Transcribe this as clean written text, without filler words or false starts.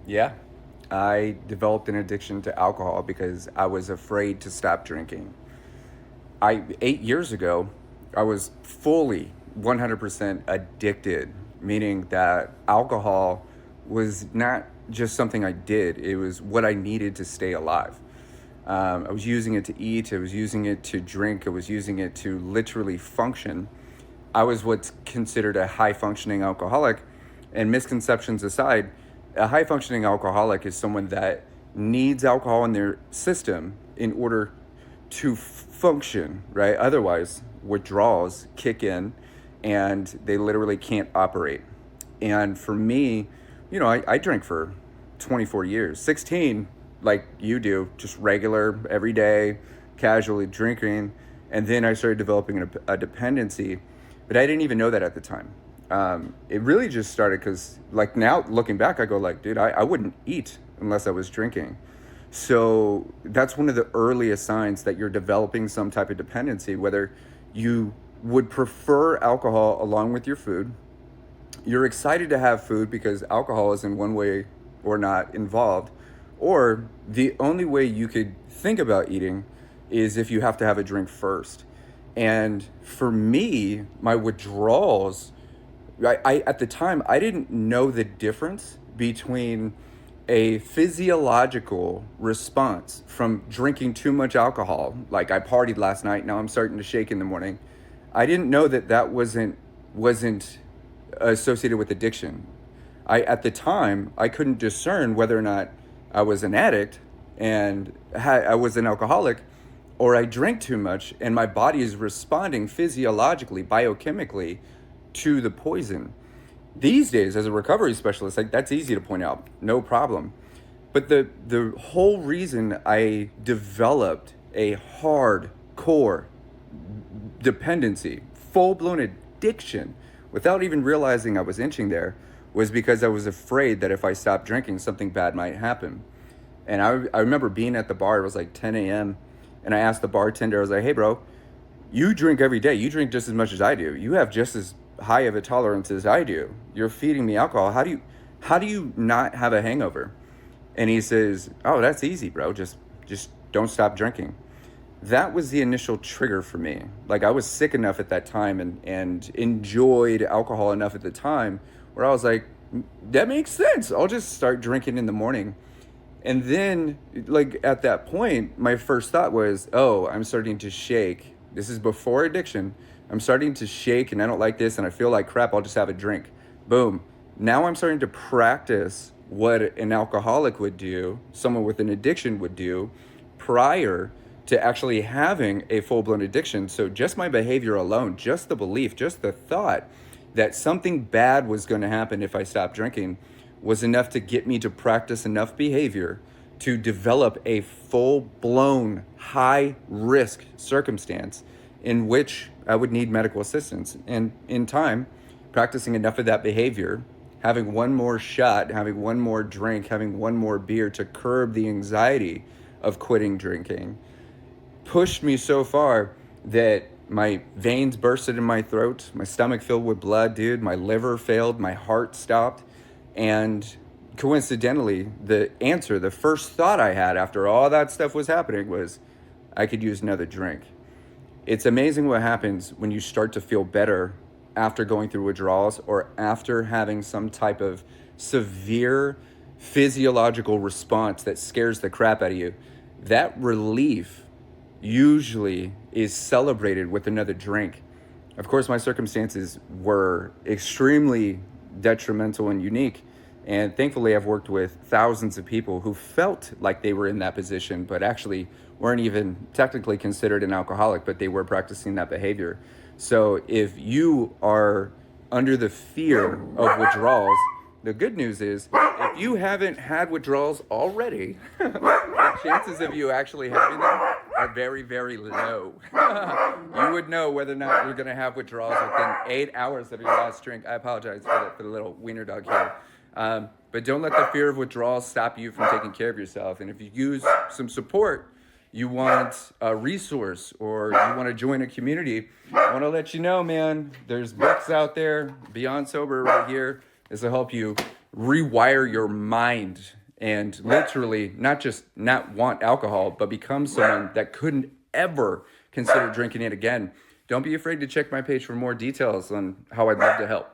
Yeah. I developed an addiction to alcohol because I was afraid to stop drinking. 8 years ago, I was fully 100% addicted, meaning that alcohol was not just something I did, it was what I needed to stay alive. I was using it to eat, I was using it to drink, I was using it to literally function. I was what's considered a high functioning alcoholic. And misconceptions aside, a high functioning alcoholic is someone that needs alcohol in their system in order to function, right? Otherwise, withdrawals kick in and they literally can't operate. And for me, I drank for 24 years, 16, like you do, just regular, everyday, casually drinking. And then I started developing a dependency, but I didn't even know that at the time. It really just started because, like, now looking back, I go, like, dude, I wouldn't eat unless I was drinking. So that's one of the earliest signs that you're developing some type of dependency, whether you would prefer alcohol along with your food. You're excited to have food because alcohol is in one way or not involved, or the only way you could think about eating is if you have to have a drink first. And for me, my withdrawals, I at the time I didn't know the difference between a physiological response from drinking too much alcohol, like I partied last night, now I'm starting to shake in the morning. I didn't know that that wasn't associated with addiction. I At the time I couldn't discern whether or not I was an addict and I was an alcoholic, or I drank too much and my body is responding physiologically, biochemically to the poison. These days, as a recovery specialist, like, that's easy to point out, no problem. But the whole reason I developed a hardcore dependency, full blown addiction, without even realizing I was inching there, was because I was afraid that if I stopped drinking, something bad might happen. And I remember being at the bar, it was like 10 a.m., and I asked the bartender, I was like, hey, bro, you drink every day. You drink just as much as I do. You have just as high of a tolerance as I do. You're feeding me alcohol. How do you not have a hangover? And he says, "Oh, that's easy, bro. Just don't stop drinking." That was the initial trigger for me. Like, I was sick enough at that time and enjoyed alcohol enough at the time where I was like, that makes sense. I'll just start drinking in the morning. And then, like, at that point, my first thought was, oh, I'm starting to shake. This is before addiction. I'm starting to shake and I don't like this and I feel like crap. I'll just have a drink. Boom. Now I'm starting to practice what an alcoholic would do, someone with an addiction would do prior to actually having a full blown addiction. So just my behavior alone, just the belief, just the thought that something bad was going to happen if I stopped drinking was enough to get me to practice enough behavior to develop a full blown high risk circumstance in which I would need medical assistance. And in time, practicing enough of that behavior, having one more shot, having one more drink, having one more beer to curb the anxiety of quitting drinking, pushed me so far that my veins bursted in my throat, my stomach filled with blood, dude, my liver failed, my heart stopped. And coincidentally, the first thought I had after all that stuff was happening was, I could use another drink. It's amazing what happens when you start to feel better after going through withdrawals or after having some type of severe physiological response that scares the crap out of you. That relief usually is celebrated with another drink. Of course, my circumstances were extremely detrimental and unique. And thankfully, I've worked with thousands of people who felt like they were in that position, but actually weren't even technically considered an alcoholic, but they were practicing that behavior. So if you are under the fear of withdrawals, the good news is if you haven't had withdrawals already, the chances of you actually having them are very, very low. You would know whether or not you're going to have withdrawals within 8 hours of your last drink. I apologize for the little wiener dog here. But don't let the fear of withdrawal stop you from taking care of yourself. And if you use some support, you want a resource, or you want to join a community, I want to let you know, man, there's books out there, Beyond Sober right here. This will help you rewire your mind and literally not just not want alcohol, but become someone that couldn't ever consider drinking it again, don't be afraid to check my page for more details on how I'd love to help.